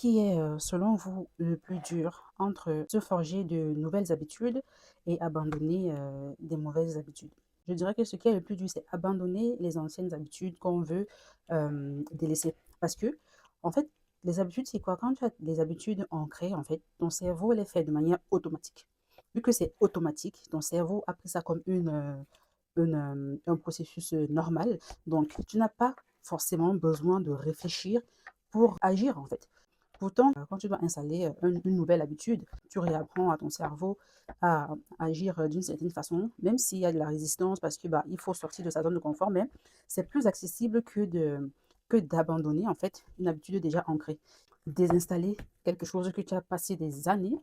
qui est, selon vous, le plus dur entre se forger de nouvelles habitudes et abandonner, des mauvaises habitudes? Je dirais que ce qui est le plus dur, c'est abandonner les anciennes habitudes qu'on veut, délaisser. Parce que, en fait, les habitudes, c'est quoi? Quand tu as des habitudes ancrées, en fait, ton cerveau les fait de manière automatique. Vu que c'est automatique, ton cerveau a pris ça comme un processus, normal. Donc tu n'as pas forcément besoin de réfléchir pour agir, en fait. Pourtant, quand tu dois installer, une nouvelle habitude, tu réapprends à ton cerveau à agir, d'une certaine façon, même s'il y a de la résistance parce que, bah, il faut sortir de sa zone de confort, mais c'est plus accessible que d'abandonner, en fait, une habitude déjà ancrée. Désinstaller quelque chose que tu as passé des années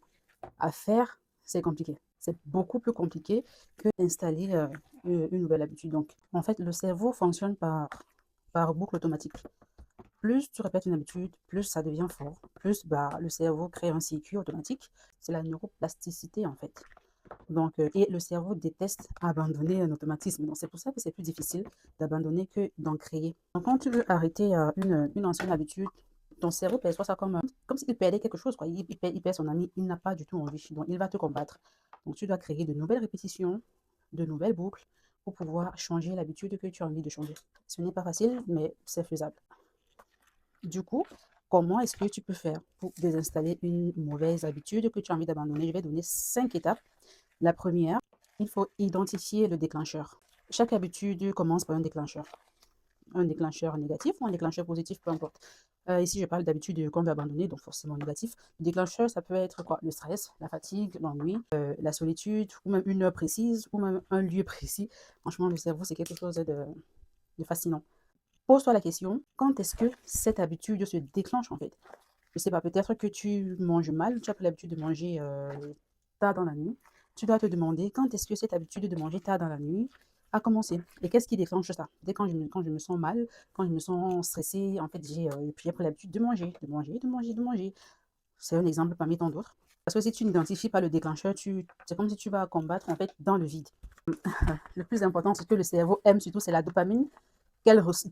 à faire, c'est compliqué. C'est beaucoup plus compliqué que d'installer, une nouvelle habitude. Donc, en fait, le cerveau fonctionne par boucle automatique. Plus tu répètes une habitude, plus ça devient fort, plus bah, le cerveau crée un circuit automatique. C'est la neuroplasticité en fait. Donc, et le cerveau déteste abandonner un automatisme. Donc, c'est pour ça que c'est plus difficile d'abandonner que d'en créer. Donc, quand tu veux arrêter une ancienne habitude, ton cerveau perçoit ça comme s'il perdait quelque chose. Quoi. Il perd son ami, il n'a pas du tout envie. Donc, il va te combattre. Donc, tu dois créer de nouvelles répétitions, de nouvelles boucles pour pouvoir changer l'habitude que tu as envie de changer. Ce n'est pas facile, mais c'est faisable. Du coup, comment est-ce que tu peux faire pour désinstaller une mauvaise habitude que tu as envie d'abandonner? Je vais donner 5 étapes. La première, il faut identifier le déclencheur. Chaque habitude commence par un déclencheur. Un déclencheur négatif ou un déclencheur positif, peu importe. Ici, je parle d'habitude qu'on veut abandonner, donc forcément négatif. Le déclencheur, ça peut être quoi? Le stress, la fatigue, l'ennui, la solitude, ou même une heure précise, ou même un lieu précis. Franchement, le cerveau, c'est quelque chose de fascinant. Pose-toi la question, quand est-ce que cette habitude se déclenche en fait? Je sais pas, peut-être que tu manges mal, tu as pris l'habitude de manger tard dans la nuit. Tu dois te demander quand est-ce que cette habitude de manger tard dans la nuit a commencé et qu'est-ce qui déclenche ça? Dès quand je me sens mal, quand je me sens stressée, en fait, j'ai pris l'habitude de manger, de manger, de manger, de manger. C'est un exemple parmi tant d'autres. Parce que si tu n'identifies pas le déclencheur, c'est comme si tu vas combattre en fait dans le vide. Le plus important, ce que le cerveau aime surtout, c'est la dopamine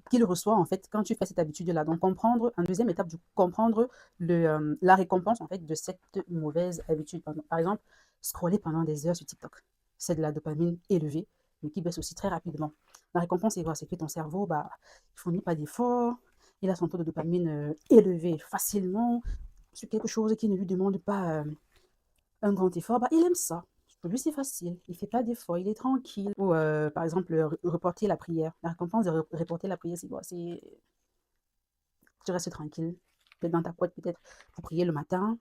qu'il reçoit en fait quand tu fais cette habitude-là. Donc comprendre, en deuxième étape, comprendre la récompense en fait de cette mauvaise habitude. Par exemple, scroller pendant des heures sur TikTok, c'est de la dopamine élevée, mais qui baisse aussi très rapidement. La récompense, c'est quoi? C'est que ton cerveau, bah, il fournit pas d'effort, il a son taux de dopamine élevé facilement sur quelque chose qui ne lui demande pas un grand effort, bah, il aime ça. Pour lui, c'est facile. Il fait pas d'effort, il est tranquille. Ou par exemple, reporter la prière. La récompense de reporter la prière, c'est quoi? C'est tu restes tranquille. Tu es dans ta couette peut-être pour prier le matin.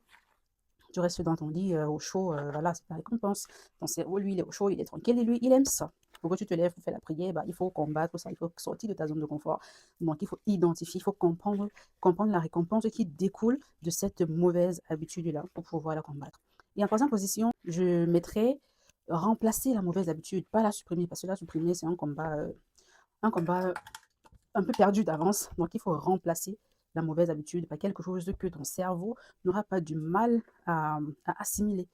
Tu restes dans ton lit au chaud. Voilà, c'est la récompense. Ton cerveau, lui, il est au chaud, il est tranquille et lui, il aime ça. Pour que tu te lèves pour faire la prière, bah, il faut combattre ça, il faut sortir de ta zone de confort. Donc, il faut identifier, il faut comprendre la récompense qui découle de cette mauvaise habitude-là pour pouvoir la combattre. Et en troisième position, je mettrais remplacer la mauvaise habitude, pas la supprimer, parce que la supprimer, c'est un combat un peu perdu d'avance. Donc, il faut remplacer la mauvaise habitude par quelque chose que ton cerveau n'aura pas du mal à assimiler,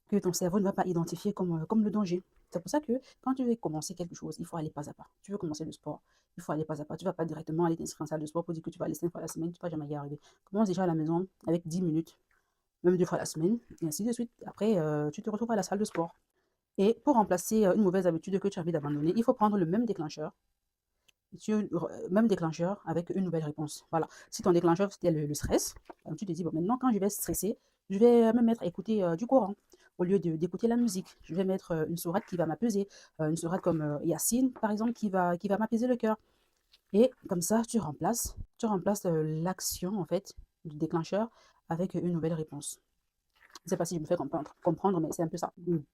que ton cerveau ne va pas identifier comme le danger. C'est pour ça que quand tu veux commencer quelque chose, il faut aller pas à pas. Tu veux commencer le sport, il faut aller pas à pas. Tu ne vas pas directement aller t'inscrire en salle de sport pour dire que tu vas aller 5 fois la semaine, tu ne vas jamais y arriver. Commence déjà à la maison avec 10 minutes, même 2 fois la semaine, et ainsi de suite. Après, tu te retrouves à la salle de sport. Et pour remplacer une mauvaise habitude que tu as envie d'abandonner, il faut prendre le même déclencheur même déclencheur avec une nouvelle réponse. Voilà. Si ton déclencheur c'était le stress, tu te dis, bon, maintenant quand je vais stresser, je vais me mettre à écouter du Coran au lieu d'écouter la musique. Je vais mettre une sourate qui va m'apaiser, une sourate comme Yassine, par exemple, qui va m'apaiser le cœur. Et comme ça, tu remplaces l'action, en fait, du déclencheur avec une nouvelle réponse. Je ne sais pas si je me fais comprendre, mais c'est un peu ça.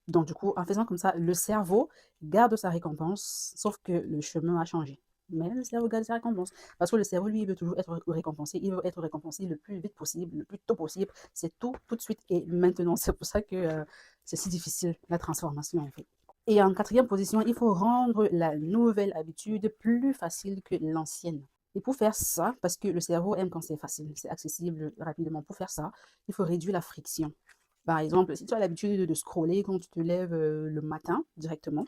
Donc, du coup, en faisant comme ça, le cerveau garde sa récompense, sauf que le chemin a changé. Mais le cerveau garde sa récompense. Parce que le cerveau, lui, il veut toujours être récompensé. Il veut être récompensé le plus vite possible, le plus tôt possible. C'est tout de suite et maintenant. C'est pour ça que c'est si difficile, la transformation, en fait. Et en quatrième position, il faut rendre la nouvelle habitude plus facile que l'ancienne. Et pour faire ça, parce que le cerveau aime quand c'est facile, c'est accessible rapidement, pour faire ça, il faut réduire la friction. Par exemple, si tu as l'habitude de scroller quand tu te lèves le matin directement,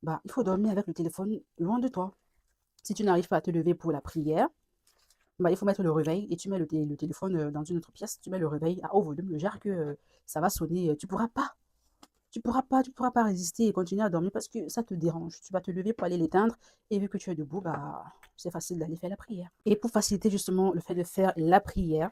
bah, il faut dormir avec le téléphone loin de toi. Si tu n'arrives pas à te lever pour la prière, bah, il faut mettre le réveil et tu mets le téléphone, dans une autre pièce, tu mets le réveil à haut volume, le genre que, ça va sonner, tu pourras pas résister et continuer à dormir parce que ça te dérange. Tu vas te lever pour aller l'éteindre et vu que tu es debout, bah, c'est facile d'aller faire la prière. Et pour faciliter justement le fait de faire la prière,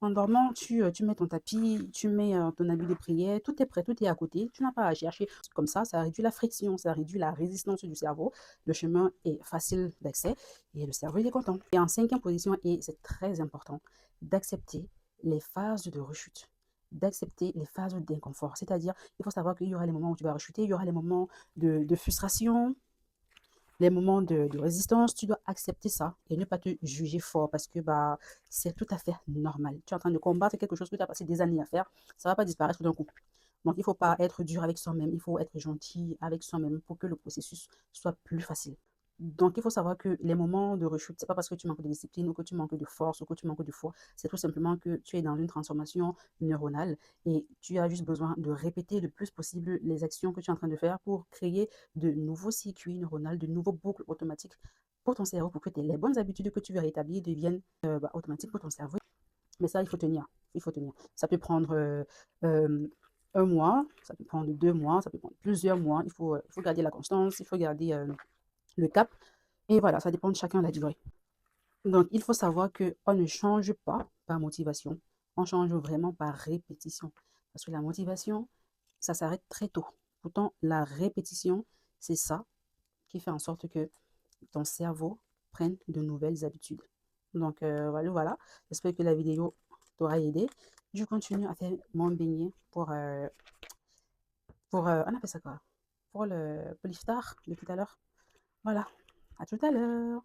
en dormant, tu mets ton tapis, tu mets, ton habit de prière, tout est prêt, tout est à côté, tu n'as pas à chercher. Comme ça réduit la friction, ça réduit la résistance du cerveau. Le chemin est facile d'accès et le cerveau, il est content. Et en cinquième position, et c'est très important, d'accepter les phases de rechute, d'accepter les phases d'inconfort. C'est-à-dire, il faut savoir qu'il y aura les moments où tu vas rechuter, il y aura les moments de frustration, les moments de résistance, tu dois accepter ça et ne pas te juger fort parce que bah, c'est tout à fait normal. Tu es en train de combattre quelque chose que tu as passé des années à faire, ça ne va pas disparaître d'un coup. Donc, il ne faut pas être dur avec soi-même, il faut être gentil avec soi-même pour que le processus soit plus facile. Donc, il faut savoir que les moments de rechute, ce n'est pas parce que tu manques de discipline ou que tu manques de force ou que tu manques de foi, c'est tout simplement que tu es dans une transformation neuronale et tu as juste besoin de répéter le plus possible les actions que tu es en train de faire pour créer de nouveaux circuits neuronaux, de nouveaux boucles automatiques pour ton cerveau, pour que les bonnes habitudes que tu veux rétablir deviennent automatiques pour ton cerveau. Mais ça, il faut tenir. Il faut tenir. Ça peut prendre euh, un mois, ça peut prendre 2 mois, ça peut prendre plusieurs mois. Il faut garder la constance, il faut garder le cap. Et voilà, ça dépend de chacun la durée. Donc, il faut savoir qu'on ne change pas par motivation. On change vraiment par répétition. Parce que la motivation, ça s'arrête très tôt. Pourtant, la répétition, c'est ça qui fait en sorte que ton cerveau prenne de nouvelles habitudes. Donc, voilà. J'espère que la vidéo t'aura aidé. Je continue à faire mon beignet on appelle ça quoi? Pour l'iftar de tout à l'heure. Voilà. À tout à l'heure.